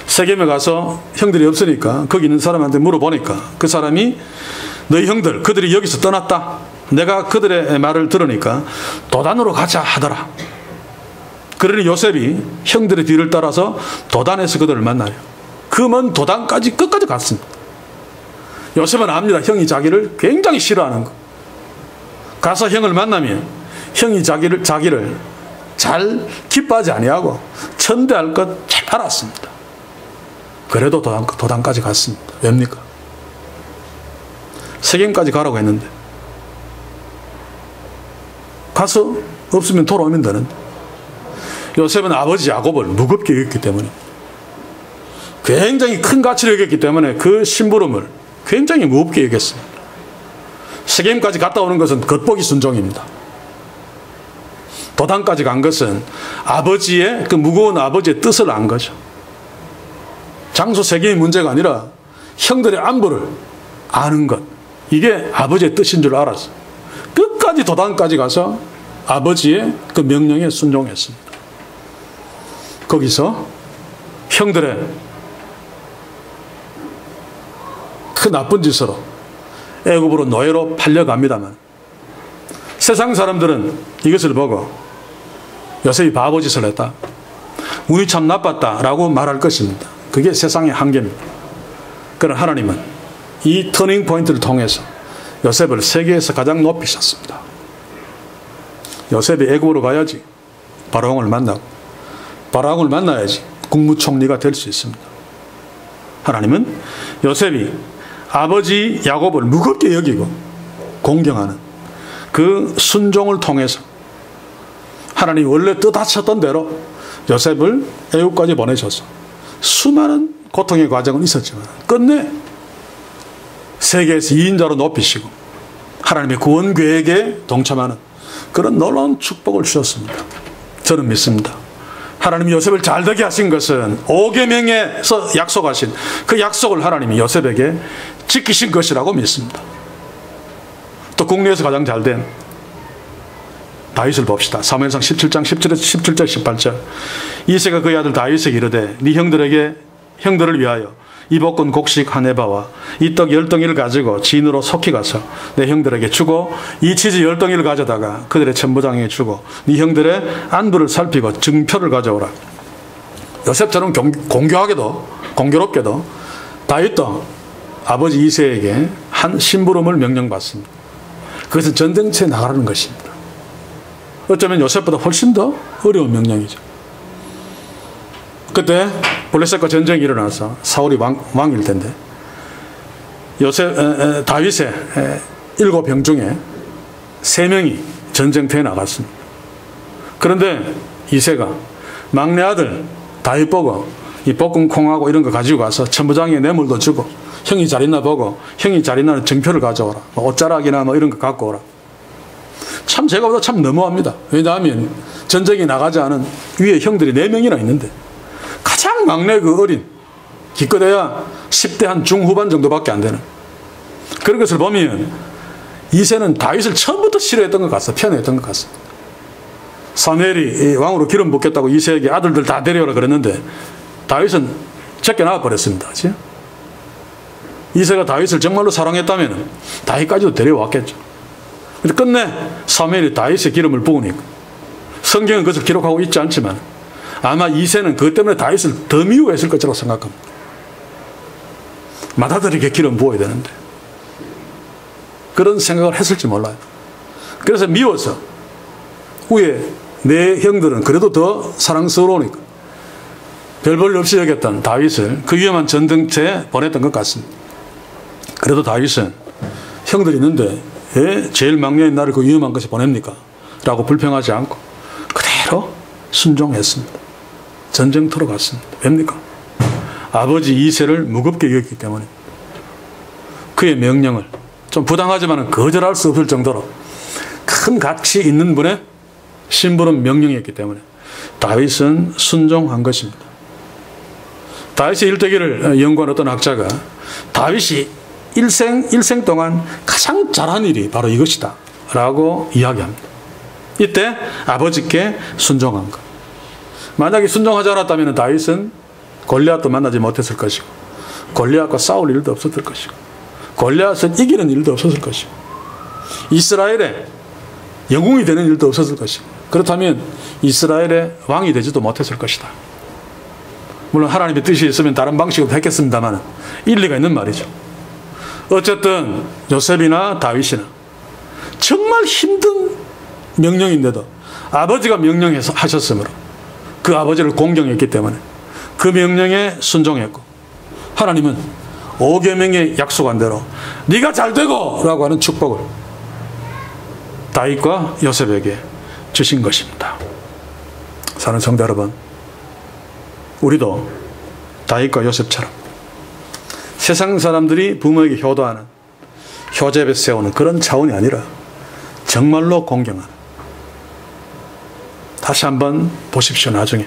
세겜에 가서 형들이 없으니까 거기 있는 사람한테 물어보니까 그 사람이 너희 형들, 그들이 여기서 떠났다. 내가 그들의 말을 들으니까 도단으로 가자 하더라. 그러니 요셉이 형들의 뒤를 따라서 도단에서 그들을 만나요. 그 먼 도단까지 끝까지 갔습니다. 요셉은 압니다. 형이 자기를 굉장히 싫어하는 거. 가서 형을 만나면 형이 자기를 잘 기뻐하지 아니하고 천대할 것 잘 알았습니다. 그래도 도단까지 갔습니다. 왜입니까? 세겜까지 가라고 했는데 가서 없으면 돌아오면 되는데, 요셉은 아버지 야곱을 무겁게 여겼기 때문에, 굉장히 큰 가치를 여겼기 때문에 그 심부름을 굉장히 무겁게 여겼습니다. 세겜까지 갔다 오는 것은 겉보기 순종입니다. 도단까지 간 것은 아버지의, 그 무거운 아버지의 뜻을 안 거죠. 장소 세계의 문제가 아니라 형들의 안부를 아는 것, 이게 아버지의 뜻인 줄 알았어요. 끝까지 도단까지 가서 아버지의 그 명령에 순종했습니다. 거기서 형들의 그 나쁜 짓으로 애굽으로 노예로 팔려갑니다만, 세상 사람들은 이것을 보고 요셉이 바보짓을 했다, 운이 참 나빴다라고 말할 것입니다. 그게 세상의 한계입니다. 그러나 하나님은 이 터닝 포인트를 통해서 요셉을 세계에서 가장 높이셨습니다. 요셉이 애굽으로 가야지 바로왕을 만나고, 바로왕을 만나야지 국무총리가 될 수 있습니다. 하나님은 요셉이 아버지 야곱을 무겁게 여기고 공경하는 그 순종을 통해서 하나님이 원래 뜻하셨던 대로 요셉을 애국까지 보내셔서 수많은 고통의 과정은 있었지만 끝내 세계에서 2인자로 높이시고 하나님의 구원 계획에 동참하는 그런 놀라운 축복을 주셨습니다. 저는 믿습니다. 하나님이 요셉을 잘되게 하신 것은 오계명에서 약속하신 그 약속을 하나님이 요셉에게 지키신 것이라고 믿습니다. 또 국내에서 가장 잘된 다윗을 봅시다. 사무엘상 17장 17절 18절. 이새가 그의 아들 다윗에게 이르되 네 형들을 위하여 이 볶은 곡식 한 에바와 이 떡 10덩이를 가지고 진으로 속히 가서 내 형들에게 주고 이 치즈 10덩이를 가져다가 그들의 천부장에게 주고 네 형들의 안부를 살피고 증표를 가져오라. 요셉처럼 공교롭게도 다윗도 아버지 이새에게 한 심부름을 명령받습니다. 그것은 전쟁터에 나가라는 것입니다. 어쩌면 요셉보다 훨씬 더 어려운 명령이죠. 그때 블레셋과 전쟁이 일어나서 사울이 왕일 텐데 다윗의 7병 중에 3명이 전쟁터에 나갔습니다. 그런데 이새가 막내 아들 다윗 보고 이 볶은 콩하고 이런 거 가지고 가서 천부장에 뇌물도 주고 형이 잘 있나 보고 형이 잘 있나 정표를 가져오라. 옷자락이나 이런 거 갖고 오라. 참 제가 보다 참 너무합니다. 왜냐하면 전쟁에 나가지 않은 위에 형들이 4명이나 있는데 가장 막내 그 어린 기껏해야 10대 한 중후반 정도밖에 안 되는 그런 것을 보면 이새는 다윗을 처음부터 싫어했던 것 같습니다. 편애했던 것 같습니다. 사무엘이 왕으로 기름 붓겠다고 이새에게 아들들 다 데려오라 그랬는데 다윗은 제껴나와 버렸습니다. 그렇죠? 이새가 다윗을 정말로 사랑했다면 다윗까지도 데려왔겠죠. 근데 끝내 사무엘이 다윗의 기름을 부으니까 성경은 그것을 기록하고 있지 않지만 아마 이새는 그것 때문에 다윗을 더 미워했을 것이라고 생각합니다. 맏아들에게 기름 부어야 되는데 그런 생각을 했을지 몰라요. 그래서 미워서 후에 내 형들은 그래도 더 사랑스러우니까 별 볼 없이 여겼던 다윗을 그 위험한 전쟁터에 보냈던 것 같습니다. 그래도 다윗은 형들이 있는데 왜 제일 막내인 나를 그 위험한 것에 보냅니까? 라고 불평하지 않고 그대로 순종했습니다. 전쟁터로 갔습니다. 왜입니까? 아버지 이새를 무겁게 여겼기 때문에 그의 명령을 좀 부당하지만 거절할 수 없을 정도로 큰 가치 있는 분의 심부름 명령이었기 때문에 다윗은 순종한 것입니다. 다윗의 일대기를 연구한 어떤 학자가 다윗이 일생 동안 가장 잘한 일이 바로 이것이다 라고 이야기합니다. 이때 아버지께 순종한 것. 만약에 순종하지 않았다면 다윗은 골리앗도 만나지 못했을 것이고 골리앗과 싸울 일도 없었을 것이고 골리앗을 이기는 일도 없었을 것이고 이스라엘의 영웅이 되는 일도 없었을 것이고 그렇다면 이스라엘의 왕이 되지도 못했을 것이다. 물론 하나님의 뜻이 있으면 다른 방식으로 했겠습니다만 일리가 있는 말이죠. 어쨌든 요셉이나 다윗이나 정말 힘든 명령인데도 아버지가 명령해서 하셨으므로 그 아버지를 공경했기 때문에 그 명령에 순종했고 하나님은 5계명의 약속한 대로 네가 잘되고 라고 하는 축복을 다윗과 요셉에게 주신 것입니다. 사랑하는 성도 여러분, 우리도 다윗과 요셉처럼 세상 사람들이 부모에게 효도하는 효제에 세우는 그런 차원이 아니라 정말로 공경하는, 다시 한번 보십시오. 나중에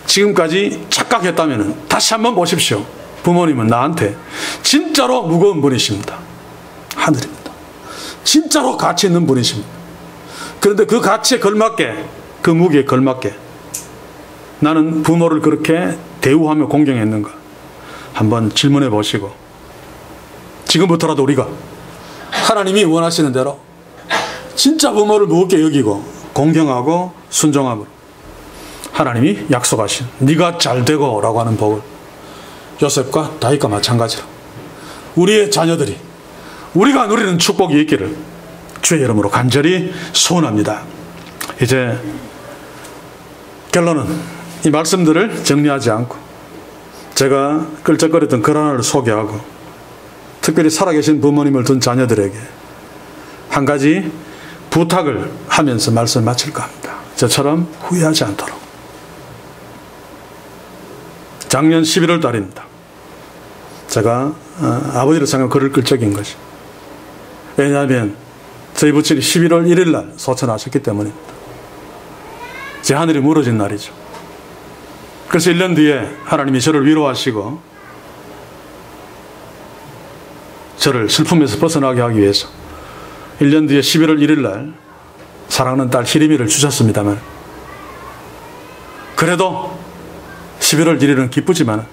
지금까지 착각했다면 다시 한번 보십시오. 부모님은 나한테 진짜로 무거운 분이십니다. 하늘입니다. 진짜로 가치 있는 분이십니다. 그런데 그 가치에 걸맞게, 그 무게에 걸맞게 나는 부모를 그렇게 대우하며 공경했는가 한번 질문해 보시고 지금부터라도 우리가 하나님이 원하시는 대로 진짜 부모를 무겁게 여기고 공경하고 순종함으로 하나님이 약속하신 네가 잘되고 라고 하는 복을 요셉과 다윗과 마찬가지로 우리의 자녀들이 우리가 누리는 축복이 있기를 주의 이름으로 간절히 소원합니다. 이제 결론은 이 말씀들을 정리하지 않고 제가 끌적거렸던 글 하나를 소개하고 특별히 살아계신 부모님을 둔 자녀들에게 한 가지 부탁을 하면서 말씀을 마칠까 합니다. 저처럼 후회하지 않도록. 작년 11월 달입니다. 제가 아버지를 생각하고 글을 끌 적인 것이, 왜냐하면 저희 부친이 11월 1일 날 소천하셨기 때문입니다. 제 하늘이 무너진 날이죠. 그래서 1년 뒤에 하나님이 저를 위로하시고 저를 슬픔에서 벗어나게 하기 위해서 1년 뒤에 11월 1일 날 사랑하는 딸 희림이를 주셨습니다만, 그래도 11월 1일은 기쁘지만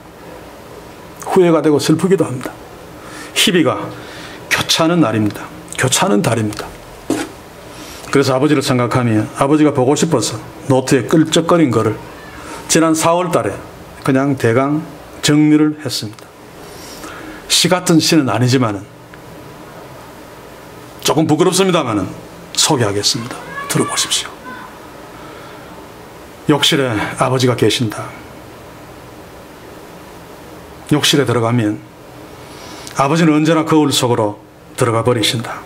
후회가 되고 슬프기도 합니다. 희비가 교차하는 날입니다. 교차하는 달입니다. 그래서 아버지를 생각하며 아버지가 보고 싶어서 노트에 끌적거린 거를 지난 4월 달에 그냥 대강 정리를 했습니다. 시 같은 시는 아니지만 조금 부끄럽습니다만 소개하겠습니다. 들어보십시오. 욕실에 아버지가 계신다. 욕실에 들어가면 아버지는 언제나 거울 속으로 들어가 버리신다.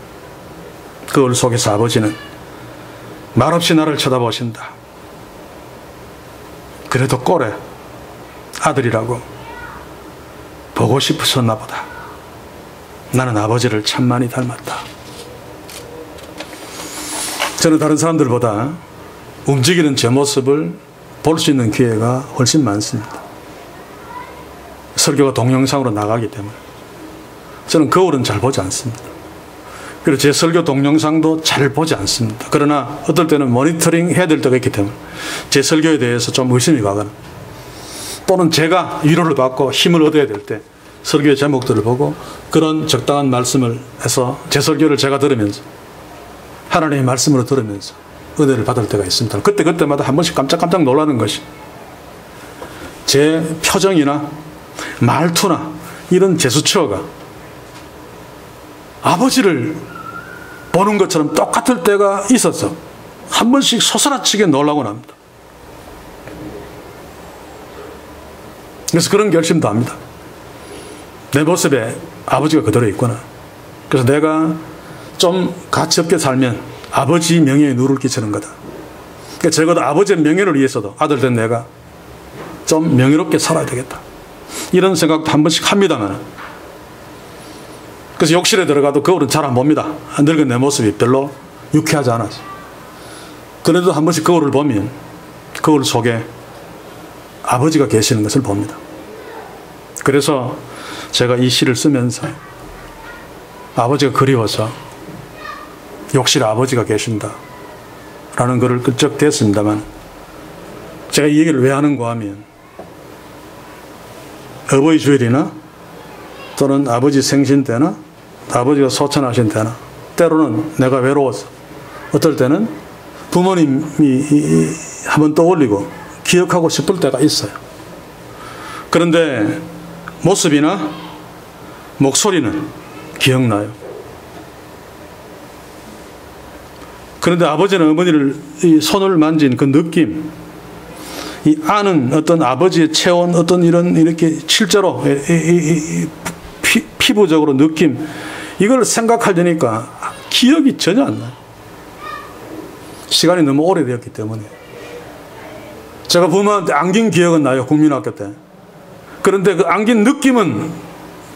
거울 속에서 아버지는 말없이 나를 쳐다보신다. 그래도 꼴에 아들이라고 보고 싶으셨나 보다. 나는 아버지를 참 많이 닮았다. 저는 다른 사람들보다 움직이는 제 모습을 볼 수 있는 기회가 훨씬 많습니다. 설교가 동영상으로 나가기 때문에 저는 거울은 잘 보지 않습니다. 그리고 제 설교 동영상도 잘 보지 않습니다. 그러나 어떨 때는 모니터링 해야 될 때가 있기 때문에 제 설교에 대해서 좀 의심이 가거나 또는 제가 위로를 받고 힘을 얻어야 될 때 설교의 제목들을 보고 그런 적당한 말씀을 해서 제 설교를 제가 들으면서 하나님의 말씀으로 들으면서 은혜를 받을 때가 있습니다. 그때마다 한 번씩 깜짝깜짝 놀라는 것이 제 표정이나 말투나 이런 제스처가 아버지를 보는 것처럼 똑같을 때가 있어서 한 번씩 소스라치게 놀라곤 합니다. 그래서 그런 결심도 합니다. 내 모습에 아버지가 그대로 있구나. 그래서 내가 좀 가치 없게 살면 아버지 명예에 누를 끼치는 거다. 그러니까 적어도 아버지의 명예를 위해서도 아들 된 내가 좀 명예롭게 살아야 되겠다. 이런 생각도 한 번씩 합니다만 그래서 욕실에 들어가도 거울은 잘 안 봅니다. 늙은 내 모습이 별로 유쾌하지 않아서. 그래도 한 번씩 거울을 보면 거울 속에 아버지가 계시는 것을 봅니다. 그래서 제가 이 시를 쓰면서 아버지가 그리워서 욕실에 아버지가 계신다 라는 것을 끄적댔습니다만 제가 이 얘기를 왜 하는가 하면 어버이 주일이나 또는 아버지 생신 때나 아버지가 소천하신 때나 때로는 내가 외로워서 어떨 때는 부모님이 한번 떠올리고 기억하고 싶을 때가 있어요. 그런데 모습이나 목소리는 기억나요. 그런데 아버지는 어머니를 이 손을 만진 그 느낌, 이 아는 어떤 아버지의 체온, 어떤 이렇게 실제로 피부적으로 느낌, 이걸 생각하려니까 기억이 전혀 안 나요. 시간이 너무 오래되었기 때문에. 제가 부모한테 안긴 기억은 나요, 국민학교 때. 그런데 그 안긴 느낌은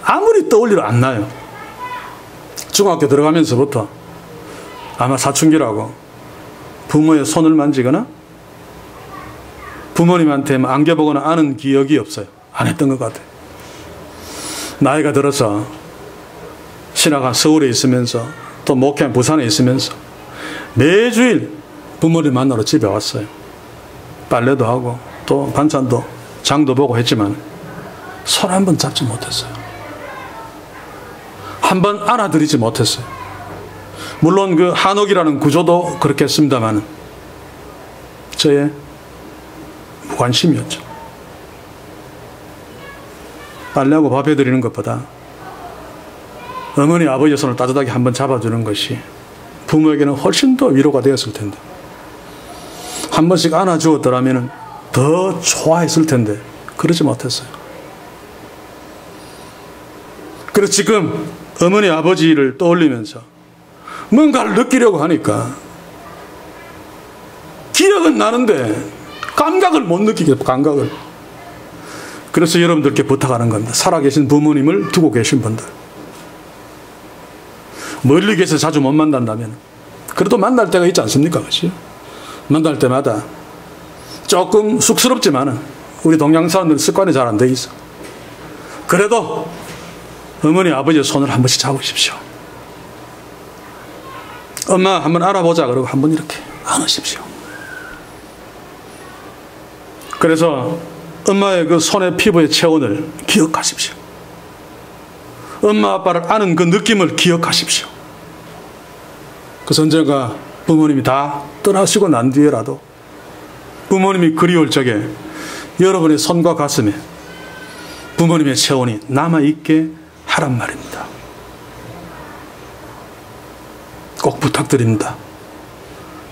아무리 떠올려도 안 나요. 중학교 들어가면서부터 아마 사춘기라고 부모의 손을 만지거나 부모님한테 안겨보거나 아는 기억이 없어요. 안 했던 것 같아요. 나이가 들어서 신학한 서울에 있으면서 또 목회한 부산에 있으면서 매주일 부모님 만나러 집에 왔어요. 빨래도 하고 또 반찬도 장도 보고 했지만 손 한 번 잡지 못했어요. 한 번 안아드리지 못했어요. 물론 그 한옥이라는 구조도 그렇게 했습니다만 저의 무관심이었죠. 빨래하고 밥 해드리는 것보다 어머니 아버지의 손을 따뜻하게 한번 잡아주는 것이 부모에게는 훨씬 더 위로가 되었을 텐데 한 번씩 안아주었더라면 더 좋아했을 텐데 그러지 못했어요. 그래서 지금 어머니 아버지를 떠올리면서 뭔가를 느끼려고 하니까 기억은 나는데 감각을 못 느끼겠어요. 감각을. 그래서 여러분들께 부탁하는 겁니다. 살아계신 부모님을 두고 계신 분들 멀리 계셔서 자주 못 만난다면 그래도 만날 때가 있지 않습니까? 그렇지? 만날 때마다 조금 쑥스럽지만은 우리 동양 사람들은 습관이 잘 안 돼 있어. 그래도 어머니 아버지의 손을 한 번씩 잡으십시오. 엄마 한번 알아보자 그러고 한번 이렇게 안으십시오. 그래서 엄마의 그 손의 피부의 체온을 기억하십시오. 엄마 아빠를 아는 그 느낌을 기억하십시오. 그래서 언젠가 부모님이 다 떠나시고 난 뒤에라도 부모님이 그리울 적에 여러분의 손과 가슴에 부모님의 체온이 남아있게 하란 말입니다. 꼭 부탁드립니다.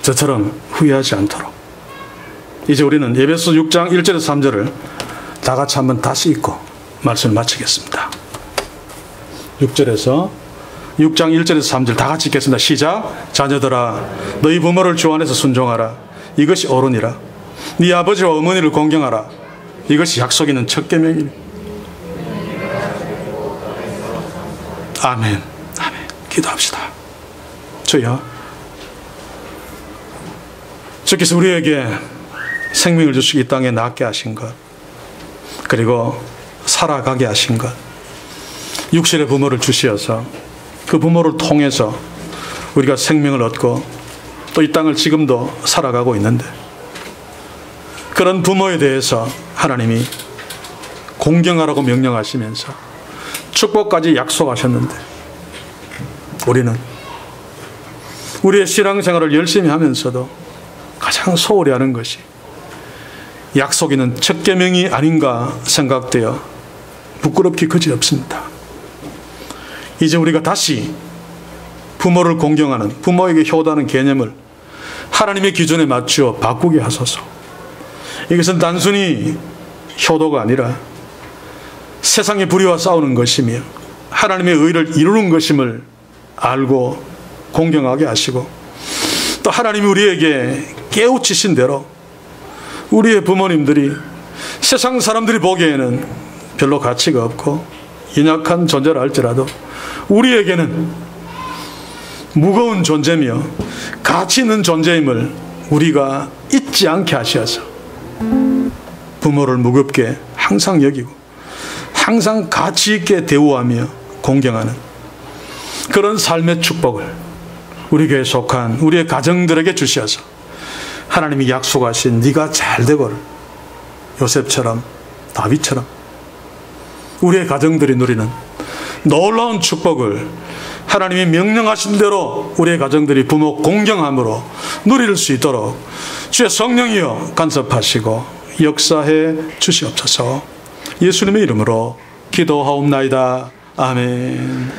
저처럼 후회하지 않도록. 이제 우리는 에베소 6장 1절에서 3절을 다 같이 한번 다시 읽고 말씀을 마치겠습니다. 6장 1절에서 3절 다 같이 읽겠습니다. 시작. 자녀들아 너희 부모를 주 안에서 순종하라. 이것이 옳으니라. 네 아버지와 어머니를 공경하라. 이것이 약속 있는 첫 계명이니. 아멘. 아멘. 기도합시다. 주여, 주께서 우리에게 생명을 주시고 이 땅에 낫게 하신 것, 그리고 살아가게 하신 것, 육신의 부모를 주시어서 그 부모를 통해서 우리가 생명을 얻고 또 이 땅을 지금도 살아가고 있는데, 그런 부모에 대해서 하나님이 공경하라고 명령하시면서 축복까지 약속하셨는데, 우리는 우리의 신앙생활을 열심히 하면서도 가장 소홀히 하는 것이 약속 있는 첫 계명이 아닌가 생각되어 부끄럽기 그지없습니다. 이제 우리가 다시 부모를 공경하는, 부모에게 효도하는 개념을 하나님의 기준에 맞추어 바꾸게 하소서. 이것은 단순히 효도가 아니라 세상의 불의와 싸우는 것이며 하나님의 의를 이루는 것임을 알고 공경하게 하시고, 또 하나님이 우리에게 깨우치신 대로 우리의 부모님들이 세상 사람들이 보기에는 별로 가치가 없고 연약한 존재라 할지라도 우리에게는 무거운 존재며 가치 있는 존재임을 우리가 잊지 않게 하셔서 부모를 무겁게 항상 여기고 항상 가치 있게 대우하며 공경하는 그런 삶의 축복을 우리 교회에 속한 우리의 가정들에게 주셔서 하나님이 약속하신 네가 잘 되거를 요셉처럼 다윗처럼 우리의 가정들이 누리는 놀라운 축복을 하나님이 명령하신 대로 우리의 가정들이 부모 공경함으로 누릴 수 있도록 주의 성령이여 간섭하시고 역사해 주시옵소서. 예수님의 이름으로 기도하옵나이다. 아멘.